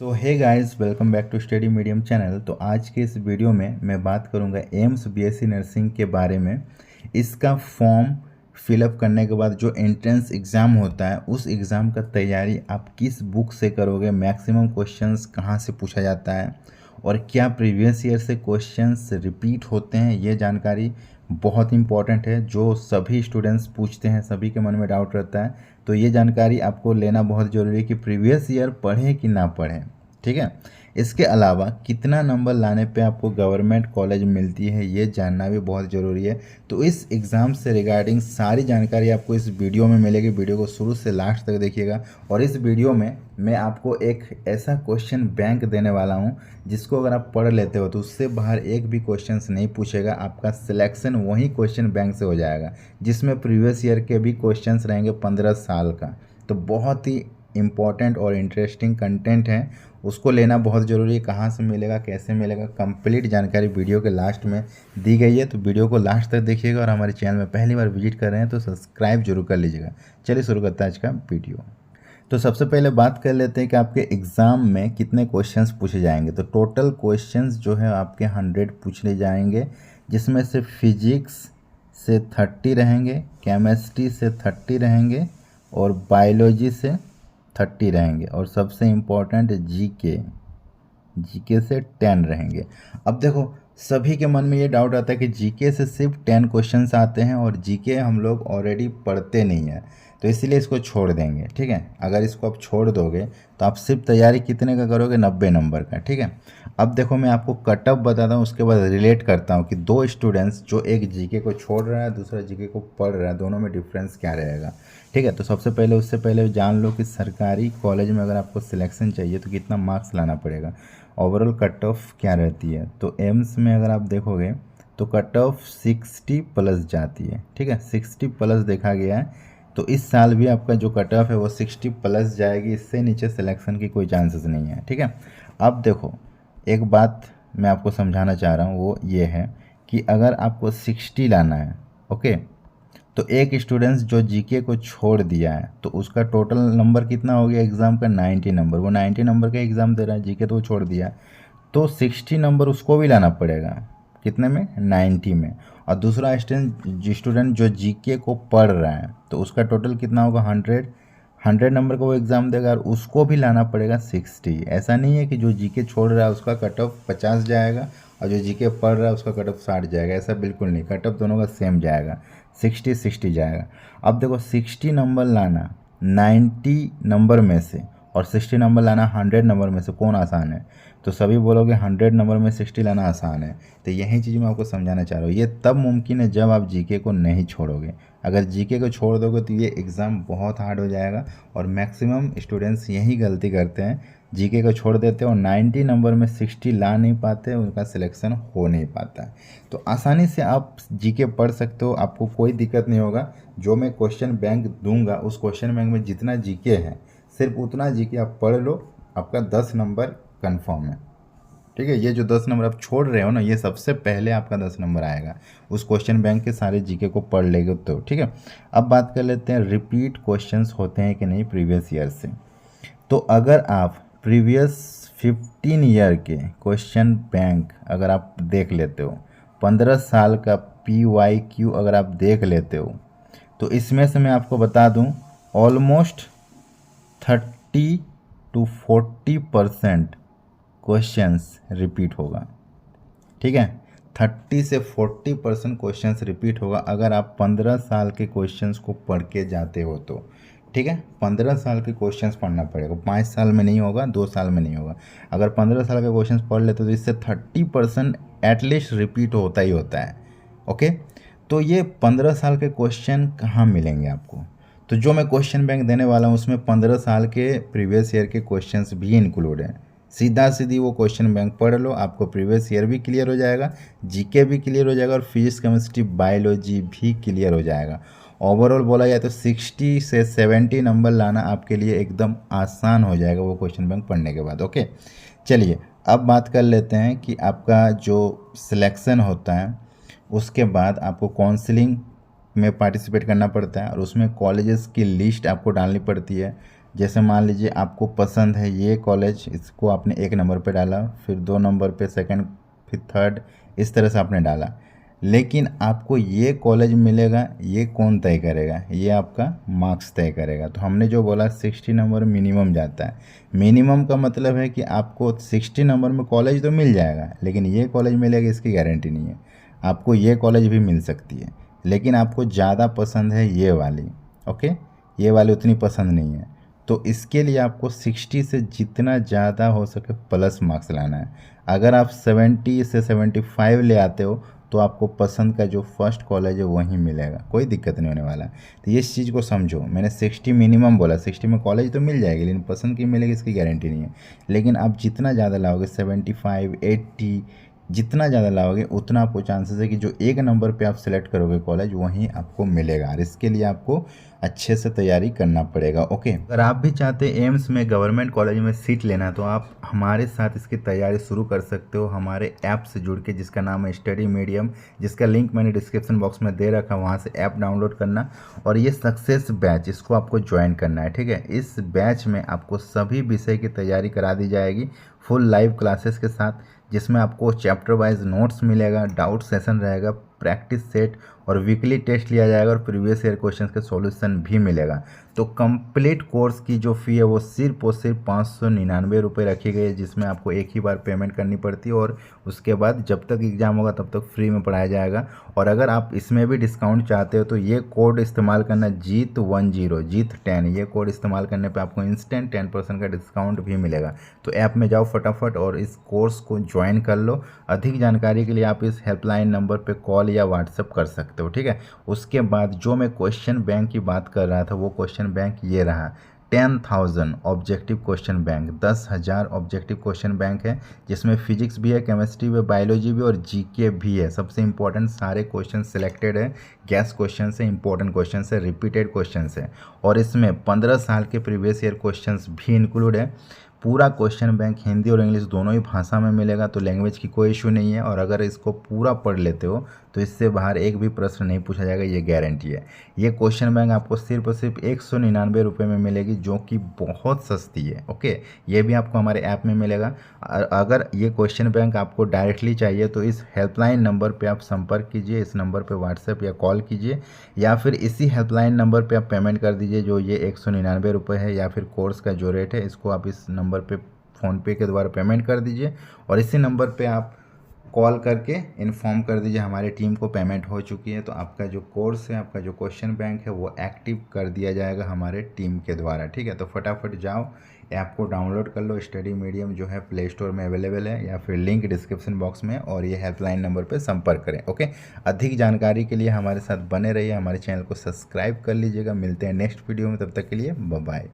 तो hey guys, welcome back to Study Medium channel. तो आज के इस वीडियो में मैं बात करूंगा एम्स बीएससी नर्सिंग के बारे में। इसका फॉर्म फिलअप करने के बाद जो एंट्रेंस एग्ज़ाम होता है उस एग्ज़ाम का तैयारी आप किस बुक से करोगे, मैक्सिमम क्वेश्चंस कहाँ से पूछा जाता है और क्या प्रीवियस ईयर से क्वेश्चंस रिपीट होते हैं, ये जानकारी बहुत इंपॉर्टेंट है। जो सभी स्टूडेंट्स पूछते हैं, सभी के मन में डाउट रहता है, तो ये जानकारी आपको लेना बहुत ज़रूरी है कि प्रीवियस ईयर पढ़ें कि ना पढ़ें। ठीक है। इसके अलावा कितना नंबर लाने पे आपको गवर्नमेंट कॉलेज मिलती है, ये जानना भी बहुत ज़रूरी है। तो इस एग्ज़ाम से रिगार्डिंग सारी जानकारी आपको इस वीडियो में मिलेगी। वीडियो को शुरू से लास्ट तक देखिएगा। और इस वीडियो में मैं आपको एक ऐसा क्वेश्चन बैंक देने वाला हूँ जिसको अगर आप पढ़ लेते हो तो उससे बाहर एक भी क्वेश्चन नहीं पूछेगा। आपका सिलेक्शन वही क्वेश्चन बैंक से हो जाएगा जिसमें प्रीवियस ईयर के भी क्वेश्चन रहेंगे 15 साल का। तो बहुत ही इम्पॉर्टेंट और इंटरेस्टिंग कंटेंट है, उसको लेना बहुत ज़रूरी है। कहाँ से मिलेगा, कैसे मिलेगा, कंप्लीट जानकारी वीडियो के लास्ट में दी गई है। तो वीडियो को लास्ट तक देखिएगा और हमारे चैनल में पहली बार विजिट कर रहे हैं तो सब्सक्राइब जरूर कर लीजिएगा। चलिए शुरू करते हैं आज का वीडियो। तो सबसे पहले बात कर लेते हैं कि आपके एग्ज़ाम में कितने क्वेश्चंस पूछे जाएंगे। तो टोटल क्वेश्चंस जो है आपके 100 पूछे जाएंगे, जिसमें से फिजिक्स से 30 रहेंगे, केमिस्ट्री से 30 रहेंगे और बायोलॉजी से 30 रहेंगे और सबसे इम्पोर्टेंट जीके से 10 रहेंगे। अब देखो, सभी के मन में ये डाउट आता है कि जीके से सिर्फ 10 क्वेश्चंस आते हैं और जीके हम लोग ऑलरेडी पढ़ते नहीं हैं, तो इसीलिए इसको छोड़ देंगे। ठीक है। अगर इसको आप छोड़ दोगे तो आप सिर्फ तैयारी कितने का करोगे, 90 नंबर का। ठीक है। अब देखो, मैं आपको कटअप बताता हूँ, उसके बाद रिलेट करता हूँ कि दो स्टूडेंट्स जो एक जीके को छोड़ रहा है, दूसरा जीके को पढ़ रहा है, दोनों में डिफरेंस क्या रहेगा। ठीक है। तो सबसे पहले उससे पहले जान लो कि सरकारी कॉलेज में अगर आपको सिलेक्शन चाहिए तो कितना मार्क्स लाना पड़ेगा, ओवरऑल कट ऑफ क्या रहती है। तो एम्स में अगर आप देखोगे तो कट ऑफ 60 प्लस जाती है। ठीक है, 60 प्लस देखा गया है। तो इस साल भी आपका जो कट ऑफ है वो 60 प्लस जाएगी, इससे नीचे सिलेक्शन की कोई चांसेस नहीं है। ठीक है। अब देखो, एक बात मैं आपको समझाना चाह रहा हूँ, वो ये है कि अगर आपको 60 लाना है, ओके, तो एक स्टूडेंट्स जो जीके को छोड़ दिया है तो उसका टोटल नंबर कितना हो गया एग्ज़ाम का, 90 नंबर। वो 90 नंबर का एग्ज़ाम दे रहा है, जीके तो वो छोड़ दिया, तो 60 नंबर उसको भी लाना पड़ेगा। कितने में, 90 में। और दूसरा स्टूडेंट जो जीके को पढ़ रहा है तो उसका टोटल कितना होगा, 100 नंबर का वो एग्ज़ाम देगा और उसको भी लाना पड़ेगा 60। ऐसा नहीं है कि जो जीके छोड़ रहा है उसका कट ऑफ 50 जाएगा और जो जीके पढ़ रहा है उसका कट ऑफ 60 जाएगा, ऐसा बिल्कुल नहीं। कट ऑफ दोनों का सेम जाएगा, 60 जाएगा। अब देखो, 60 नंबर लाना 90 नंबर में से और 60 नंबर लाना 100 नंबर में से कौन आसान है? तो सभी बोलोगे 100 नंबर में 60 लाना आसान है। तो यही चीज़ मैं आपको समझाना चाह रहा हूँ। ये तब मुमकिन है जब आप जीके को नहीं छोड़ोगे। अगर जीके को छोड़ दोगे तो ये एग्ज़ाम बहुत हार्ड हो जाएगा और मैक्सिमम स्टूडेंट्स यही गलती करते हैं, जीके को छोड़ देते हैं और 90 नंबर में 60 ला नहीं पाते, उनका सिलेक्शन हो नहीं पाता है। तो आसानी से आप जीके पढ़ सकते हो, आपको कोई दिक्कत नहीं होगा। जो मैं क्वेश्चन बैंक दूंगा उस क्वेश्चन बैंक में जितना जीके है सिर्फ उतना जीके आप पढ़ लो, आपका 10 नंबर कंफर्म है। ठीक है। ये जो 10 नंबर आप छोड़ रहे हो ना, ये सबसे पहले आपका 10 नंबर आएगा उस क्वेश्चन बैंक के सारे जीके को पढ़ लेगे तो। ठीक है। अब बात कर लेते हैं रिपीट क्वेश्चंस होते हैं कि नहीं प्रीवियस ईयर से। तो अगर आप प्रीवियस 15 ईयर के क्वेश्चन बैंक अगर आप देख लेते हो, 15 साल का PYQ अगर आप देख लेते हो, तो इसमें से मैं आपको बता दूं ऑलमोस्ट 30 to 40% क्वेश्चंस रिपीट होगा। ठीक है। 30 से 40% क्वेश्चंस रिपीट होगा अगर आप 15 साल के क्वेश्चंस को पढ़ के जाते हो तो। ठीक है। 15 साल के क्वेश्चंस पढ़ना पड़ेगा, 5 साल में नहीं होगा, 2 साल में नहीं होगा। अगर 15 साल के क्वेश्चंस पढ़ लेते तो इससे 30% एटलीस्ट रिपीट होता ही होता है। ओके। तो ये 15 साल के क्वेश्चन कहाँ मिलेंगे आपको? तो जो मैं क्वेश्चन बैंक देने वाला हूँ उसमें 15 साल के प्रीवियस ईयर के क्वेश्चंस भी इंक्लूड हैं। सीधा सीधी वो क्वेश्चन बैंक पढ़ लो, आपको प्रीवियस ईयर भी क्लियर हो जाएगा, जीके भी क्लियर हो जाएगा और फिजिक्स केमिस्ट्री बायोलॉजी भी क्लियर हो जाएगा। ओवरऑल बोला जाए तो 60 से 70 नंबर लाना आपके लिए एकदम आसान हो जाएगा वो क्वेश्चन बैंक पढ़ने के बाद। ओके। चलिए अब बात कर लेते हैं कि आपका जो सिलेक्शन होता है उसके बाद आपको काउंसलिंग में पार्टिसिपेट करना पड़ता है और उसमें कॉलेजेस की लिस्ट आपको डालनी पड़ती है। जैसे मान लीजिए आपको पसंद है ये कॉलेज, इसको आपने 1 नंबर पे डाला, फिर 2 नंबर पे, सेकंड, फिर थर्ड, इस तरह से आपने डाला। लेकिन आपको ये कॉलेज मिलेगा, ये कौन तय करेगा? ये आपका मार्क्स तय करेगा। तो हमने जो बोला 60 नंबर मिनिमम जाता है। मिनिमम का मतलब है कि आपको 60 नंबर में कॉलेज तो मिल जाएगा, लेकिन ये कॉलेज मिलेगा इसकी गारंटी नहीं है। आपको ये कॉलेज भी मिल सकती है, लेकिन आपको ज़्यादा पसंद है ये वाली, ओके, ये वाली उतनी पसंद नहीं है। तो इसके लिए आपको 60 से जितना ज़्यादा हो सके प्लस मार्क्स लाना है। अगर आप 70 से 75 ले आते हो तो आपको पसंद का जो फर्स्ट कॉलेज है वहीं मिलेगा, कोई दिक्कत नहीं होने वाला। तो ये इस चीज़ को समझो, मैंने 60 मिनिमम बोला, 60 में कॉलेज तो मिल जाएगी, लेकिन पसंद की मिलेगी इसकी गारंटी नहीं है। लेकिन आप जितना ज़्यादा लाओगे 75, 80, जितना ज़्यादा लाओगे उतना आपको चांसेस है कि जो 1 नंबर पे आप सेलेक्ट करोगे कॉलेज वहीं आपको मिलेगा। और इसके लिए आपको अच्छे से तैयारी करना पड़ेगा, ओके। अगर आप भी चाहते हैं एम्स में गवर्नमेंट कॉलेज में सीट लेना, तो आप हमारे साथ इसकी तैयारी शुरू कर सकते हो हमारे ऐप से जुड़ के, जिसका नाम है स्टडी मीडियम, जिसका लिंक मैंने डिस्क्रिप्शन बॉक्स में दे रखा है। वहाँ से ऐप डाउनलोड करना और ये सक्सेस बैच, इसको आपको ज्वाइन करना है, ठीक है। इस बैच में आपको सभी विषय की तैयारी करा दी जाएगी फुल लाइव क्लासेस के साथ, जिसमें आपको चैप्टर वाइज नोट्स मिलेगा, डाउट सेशन रहेगा, प्रैक्टिस सेट और वीकली टेस्ट लिया जाएगा और प्रीवियस ईयर क्वेश्चन के सॉल्यूशन भी मिलेगा। तो कंप्लीट कोर्स की जो फ़ी है वो सिर्फ और सिर्फ 599 रुपये रखी गई है, जिसमें आपको एक ही बार पेमेंट करनी पड़ती है और उसके बाद जब तक एग्ज़ाम होगा तब तक फ्री में पढ़ाया जाएगा। और अगर आप इसमें भी डिस्काउंट चाहते हो तो ये कोड इस्तेमाल करना, जीत10, जीत10, ये कोड इस्तेमाल करने पे आपको इंस्टेंट 10% का डिस्काउंट भी मिलेगा। तो ऐप में जाओ फटाफट और इस कोर्स को ज्वाइन कर लो। अधिक जानकारी के लिए आप इस हेल्पलाइन नंबर पे कॉल या व्हाट्सएप कर सकते हो, ठीक है। उसके बाद जो मैं क्वेश्चन बैंक की बात कर रहा था वो क्वेश्चन बैंक ये रहा, 10,000 objective question bank, 10,000 objective question bank है, जिसमें फिजिक्स भी है, केमिस्ट्री भी, बायोलॉजी भी और जीके भी है। सबसे इंपॉर्टेंट सारे क्वेश्चन सिलेक्टेड है, गैस क्वेश्चन से, इंपॉर्टेंट क्वेश्चन से, रिपीटेड क्वेश्चन से, और इसमें 15 साल के प्रीवियस ईयर क्वेश्चन भी इंक्लूड है। पूरा क्वेश्चन बैंक हिंदी और इंग्लिश दोनों ही भाषा में मिलेगा, तो लैंग्वेज की कोई इशू नहीं है। और अगर इसको पूरा पढ़ लेते हो तो इससे बाहर एक भी प्रश्न नहीं पूछा जाएगा, ये गारंटी है। ये क्वेश्चन बैंक आपको सिर्फ और सिर्फ 199 रुपये में मिलेगी, जो कि बहुत सस्ती है, ओके। ये भी आपको हमारे ऐप में मिलेगा। अगर ये क्वेश्चन बैंक आपको डायरेक्टली चाहिए तो इस हेल्पलाइन नंबर पर आप संपर्क कीजिए, इस नंबर पर व्हाट्सएप या कॉल कीजिए, या फिर इसी हेल्पलाइन नंबर पर आप पेमेंट कर दीजिए, जो ये 199 रुपये है, या फिर कोर्स का जो रेट है इसको आप इस नंबर पे फ़ोनपे के द्वारा पेमेंट कर दीजिए। और इसी नंबर पे आप कॉल करके इन्फॉर्म कर दीजिए हमारी टीम को पेमेंट हो चुकी है, तो आपका जो कोर्स है, आपका जो क्वेश्चन बैंक है वो एक्टिव कर दिया जाएगा हमारे टीम के द्वारा, ठीक है। तो फटाफट जाओ, ऐप को डाउनलोड कर लो। स्टडी मीडियम जो है प्ले स्टोर में अवेलेबल है, या फिर लिंक डिस्क्रिप्शन बॉक्स में, और ये हेल्पलाइन नंबर पर संपर्क करें, ओके। अधिक जानकारी के लिए हमारे साथ बने रहिए, हमारे चैनल को सब्सक्राइब कर लीजिएगा। मिलते हैं नेक्स्ट वीडियो में, तब तक के लिए बाय बाय।